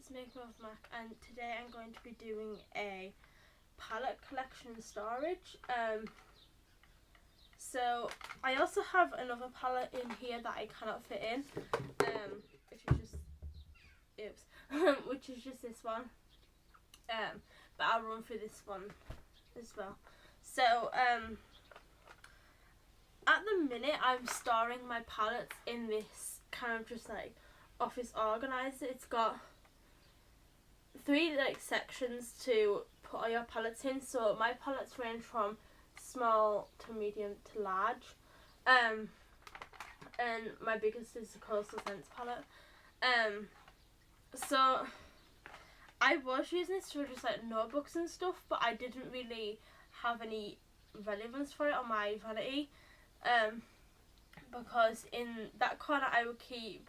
it's Maker of Mac, and today I'm going to be doing a palette collection and storage. So I also have another palette in here that I cannot fit in, which is just this one. But I'll run through this one as well. So at the minute I'm storing my palettes in this kind of just like office organizer. It's got 3 like sections to put all your palettes in. So my palettes range from small to medium to large, and my biggest is the Coastal Scents palette. So I was using this for just like notebooks and stuff, but I didn't really have any relevance for it on my vanity, because in that corner I would keep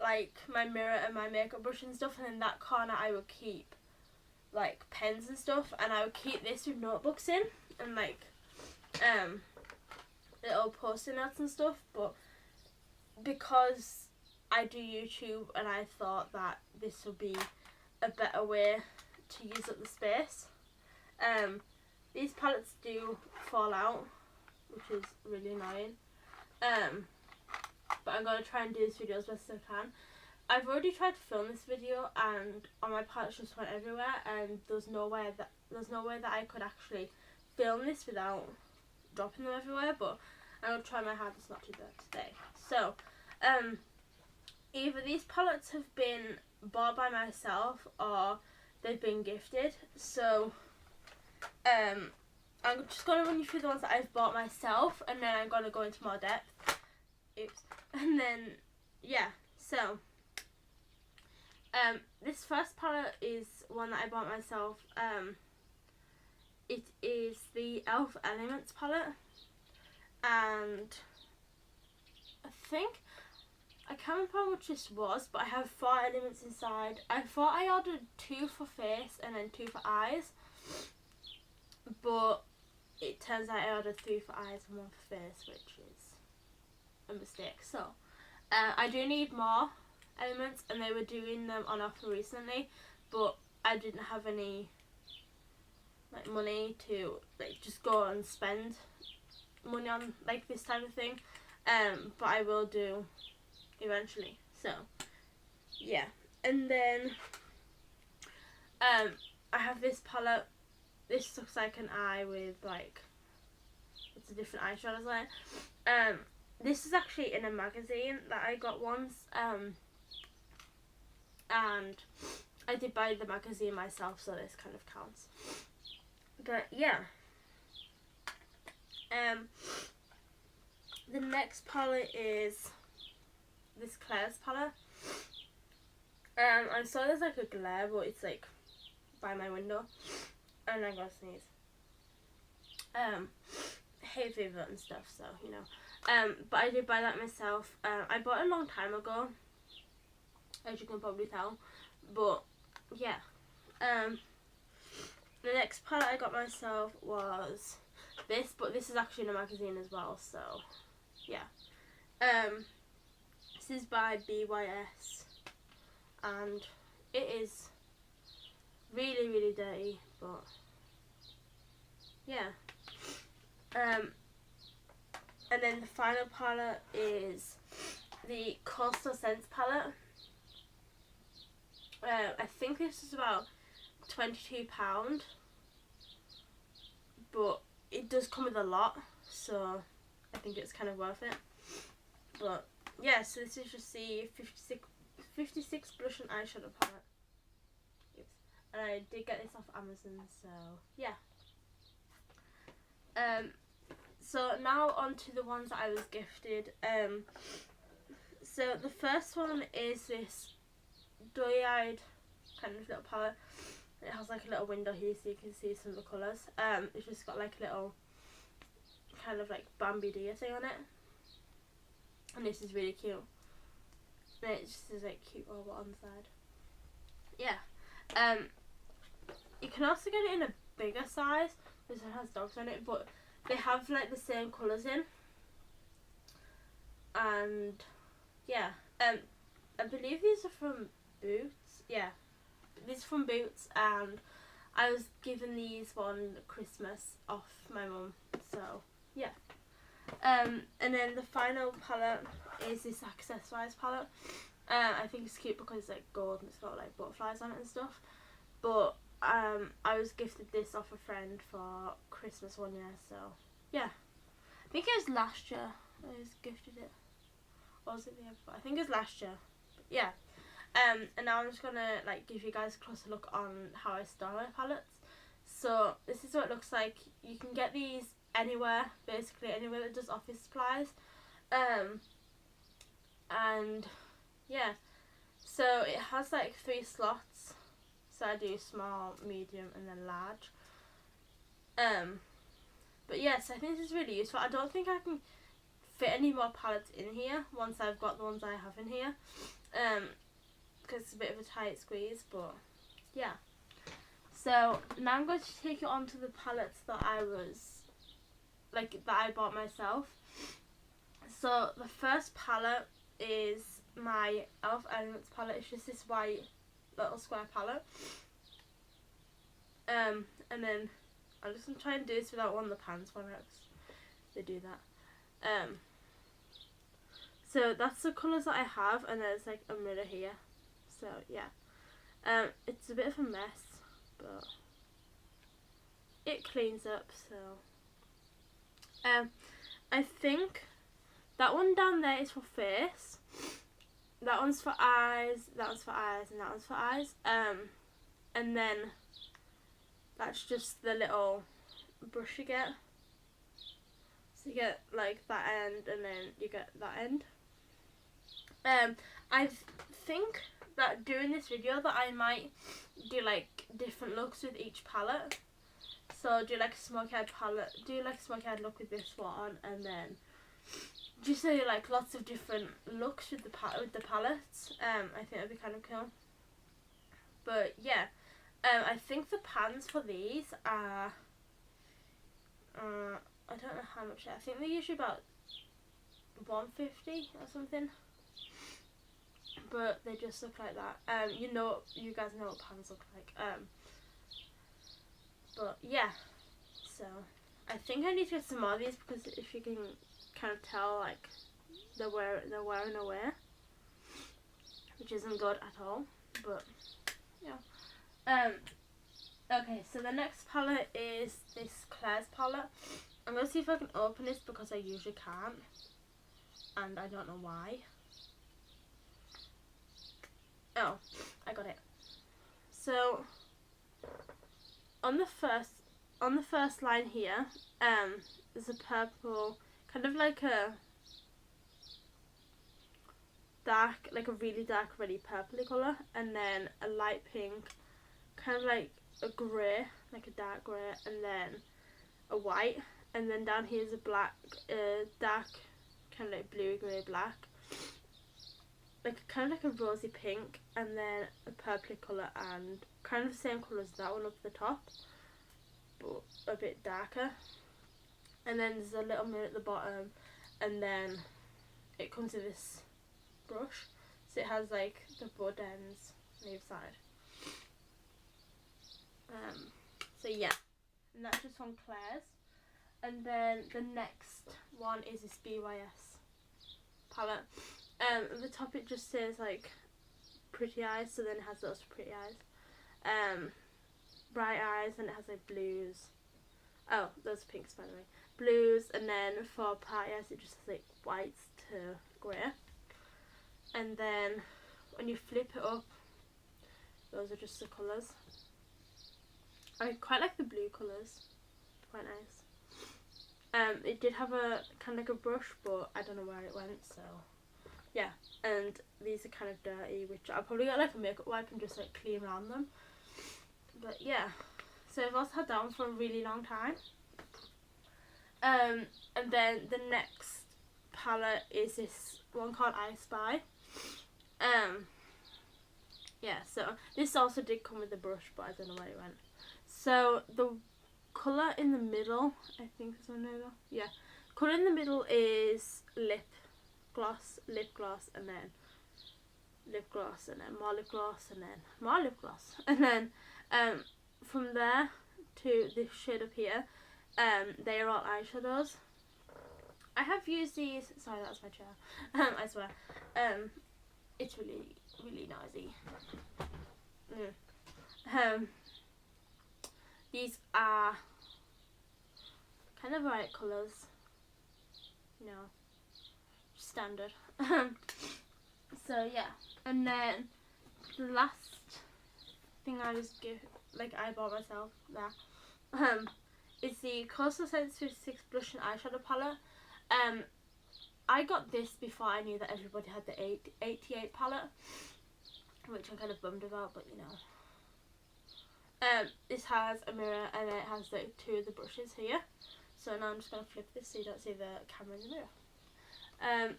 like my mirror and my makeup brush and stuff, and in that corner I would keep like pens and stuff, and I would keep this with notebooks in and like little post-it notes and stuff. But because I do YouTube, and I thought that this would be a better way to use up the space. These palettes do fall out, which is really annoying. But I'm going to try and do this video as best as I can. I've already tried to film this video, and all my palettes just went everywhere, and there's no way that I could actually film this without dropping them everywhere. But I'm going to try my hardest not to do that today. So either these palettes have been bought by myself or they've been gifted. So I'm just going to run you through the ones that I've bought myself, and then I'm going to go into more depth. And then yeah, so this first palette is one that I bought myself. It is the Elf Elements palette, and I can't remember how much this was, but I have 4 elements inside. I thought I ordered 2 for face and then 2 for eyes, but it turns out I ordered 3 for eyes and 1 for face, which is a mistake. So I do need more elements, and they were doing them on offer recently, but I didn't have any like money to like just go and spend money on like this type of thing, but I will do eventually. So yeah, and then I have this palette. This looks like an eye with like, it's a different eyeshadows on it. This is actually in a magazine that I got once, and I did buy the magazine myself, so this kind of counts. But yeah, the next palette is this Claire's palette. I saw there's like a glare, but it's like by my window, and I'm gonna sneeze. Hay fever and stuff, so you know. But I did buy that myself. I bought it a long time ago, as you can probably tell. But yeah, the next palette I got myself was this, but this is actually in a magazine as well. So yeah, this is by BYS, and it is really, really dirty, but yeah. And then the final palette is the Coastal Scents palette. I think this is about £22, but it does come with a lot, so I think it's kind of worth it. But yeah, so this is just the 56 blush and eyeshadow palette. Oops. And I did get this off Amazon, so yeah. So now on to the ones that I was gifted. So the first one is this doe-eyed kind of little palette. It has like a little window here so you can see some of the colours. It's just got like a little kind of like Bambi deer thing on it, and this is really cute. And it just is like cute robot on the side. Yeah. You can also get it in a bigger size. This one has dogs on it, but they have like the same colours in, and yeah, I believe these are from Boots. Yeah, these are from Boots, and I was given these one Christmas off my mum, so yeah. And then the final palette is this accessorised palette. I think it's cute because it's like gold and it's got like butterflies on it and stuff. But I was gifted this off a friend for Christmas one year, so yeah. I think it was last year I was gifted it. Or was it the year before? I think it was last year. But yeah. And now I'm just gonna like give you guys a closer look on how I store my palettes. So this is what it looks like. You can get these anywhere, basically anywhere that does office supplies. And yeah, so it has like 3 slots. So I do small, medium, and then large. But yes, I think this is really useful. I don't think I can fit any more palettes in here once I've got the ones I have in here. Because it's a bit of a tight squeeze, but yeah. So now I'm going to take you on to the palettes that I bought myself. So the first palette is my Elf Elements palette. It's just this white little square palette. And then I'm just going to try and do this without one of the pans for it. They do that. So that's the colours that I have, and there's like a mirror here. So yeah. It's a bit of a mess, but it cleans up. So I think that one down there is for face, that one's for eyes, that one's for eyes, and that one's for eyes. And then that's just the little brush you get. So you get like that end, and then you get that end. I think that doing this video that I might do like different looks with each palette. So do like a smoky eyed palette, do like a smoky eyed look with this one, and then just do like lots of different looks with the palettes. I think that'd be kind of cool. But yeah, I think the pans for these are I don't know how much. I think they're usually about $1.50 or something. But they just look like that. You guys know what pans look like. But yeah, so I think I need to get some more of these, because if you can kind of tell, like they're wearing away, which isn't good at all. But yeah. Okay, so the next palette is this Claire's palette. I'm gonna see if I can open this, because I usually can't, and I don't know why. Oh, I got it. So on the first line here, there's a purple, kind of like a dark, like a really dark, really purpley colour, and then a light pink, kind of like a grey, like a dark grey, and then a white, and then down here is a black, dark, kind of like blue, grey, black, like kind of like a rosy pink, and then a purpley colour, and kind of the same colour as that one up the top, but a bit darker. And then there's a little mirror at the bottom, and then it comes with this brush, so it has like the bud ends on either side. So yeah, and that's just from Claire's. And then the next one is this BYS palette. At the top it just says like pretty eyes, so then it has those pretty eyes, bright eyes, and it has like blues. Oh, those are pinks, by the way. Blues, and then for party eyes it just has like whites to grey. And then when you flip it up, those are just the colours. I quite like the blue colours, quite nice. It did have a kind of like a brush, but I don't know where it went, so yeah. And these are kind of dirty, which I'll probably get like a makeup wipe and just like clean around them. But yeah, so I've also had that one for a really long time. And then the next palette is this one called I Spy. Yeah, so this also did come with a brush, but I don't know where it went. So the colour in the middle, I think is on there. Yeah, colour in the middle is lip gloss, and then lip gloss, and then more lip gloss, and then more lip gloss, and then from there to this shade up here, they are all eyeshadows. I have used these. Sorry, that's my chair. I swear. It's really, really noisy. These are kind of bright colours. You know, standard. So yeah, and then the last thing I just I bought myself there, is the Coastal Sensitive 6 Blush and Eyeshadow Palette. I got this before I knew that everybody had the 88 palette, which I'm kind of bummed about, but you know. This has a mirror and it has like 2 of the brushes here. So now I'm just going to flip this so you don't see the camera in the mirror.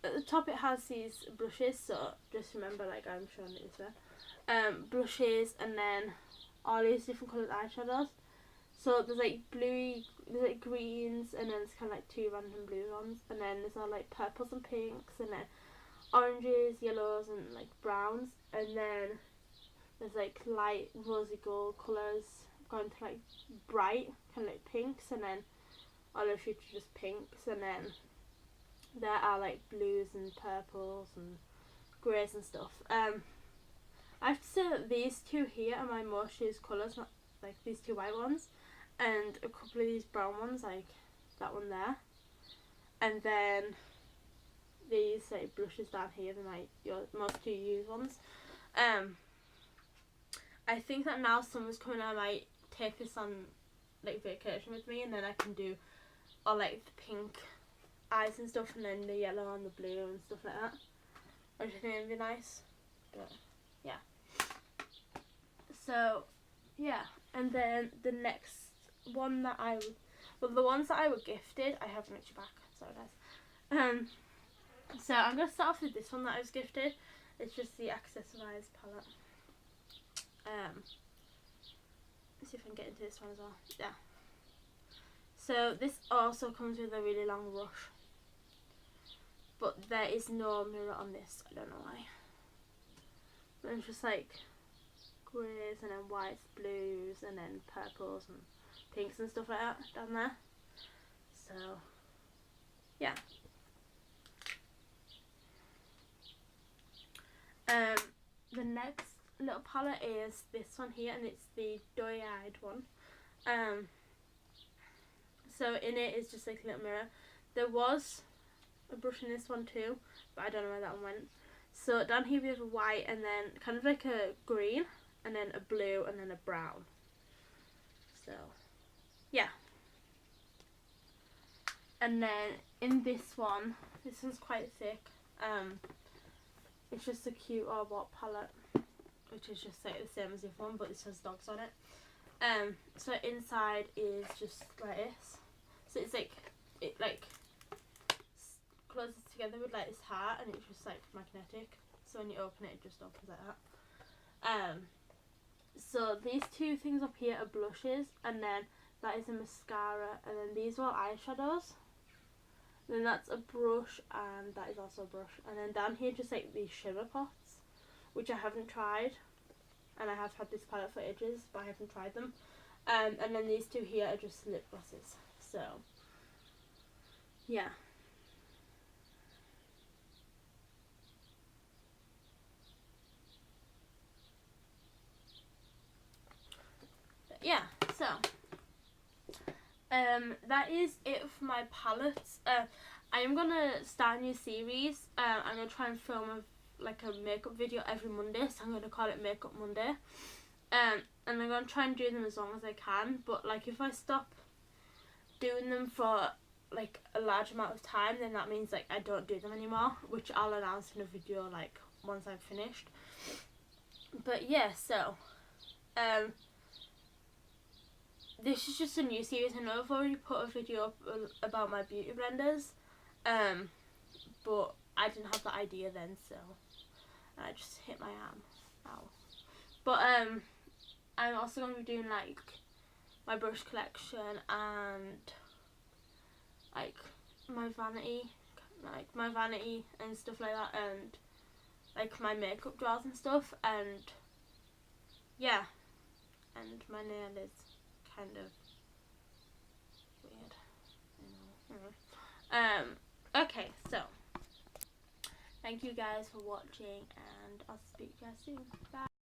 At the top it has these brushes, so just remember, like I'm showing it this way. Brushes, and then all these different coloured eyeshadows. So there's like bluey, there's like greens, and then it's kind of like 2 random blue ones, and then there's all like purples and pinks, and then oranges, yellows, and like browns, and then there's like light rosy gold colours going to like bright kind of like pinks, and then all the future just pinks, and then there are like blues and purples and greys and stuff. I have to say that these 2 here are my most used colours, not like these 2 white ones, and a couple of these brown ones, like that one there, and then these like blushes down here, they're my most 2 used ones. I think that now summer's coming, I might take this on like vacation with me, and then I can do all like the pink eyes and stuff, and then the yellow and the blue and stuff like that, which I think would be nice. But yeah, so yeah, and then the next one that the ones that I were gifted, I have an extra back, sorry guys. So I'm going to start off with this one that I was gifted. It's just the Accessorize palette. Let's see if I can get into this one as well. Yeah. So this also comes with a really long brush, but there is no mirror on this. I don't know why. But it's just like greys, and then whites, blues, and then purples and pinks and stuff like that down there. So yeah. The next little palette is this one here, and it's the Doe-Eyed one. So in it is just like a little mirror. There was a brush in this one too, but I don't know where that one went. So down here we have a white, and then kind of like a green, and then a blue, and then a brown. So yeah. And then in this one's quite thick. It's just a cute Orbot palette, which is just like the same as the other one, but this has dogs on it. So inside is just like this. So it's like, it like closes together with like this heart, and it's just like magnetic. So when you open it, it just opens like that. So these 2 things up here are blushes, and then that is a mascara, and then these are all eyeshadows. Then that's a brush, and that is also a brush. And then down here just like these shimmer pots, which I haven't tried, and I have had this palette for ages, but I haven't tried them. And then these 2 here are just lip glosses. So yeah. Yeah, so that is it for my palettes. I am gonna start a new series. I'm gonna try and film a makeup video every Monday, so I'm gonna call it Makeup Monday. And I'm gonna try and do them as long as I can, but like if I stop doing them for like a large amount of time, then that means like I don't do them anymore, which I'll announce in a video like once I've finished. But yeah, so this is just a new series. I know I've already put a video up about my beauty blenders, but I didn't have the idea then, so I just hit my arm. Ow. But I'm also going to be doing like my brush collection and like my vanity and stuff like that, and like my makeup drawers and stuff, and yeah, and my nail is kind of weird, okay, so thank you guys for watching, and I'll speak to you guys soon. Bye.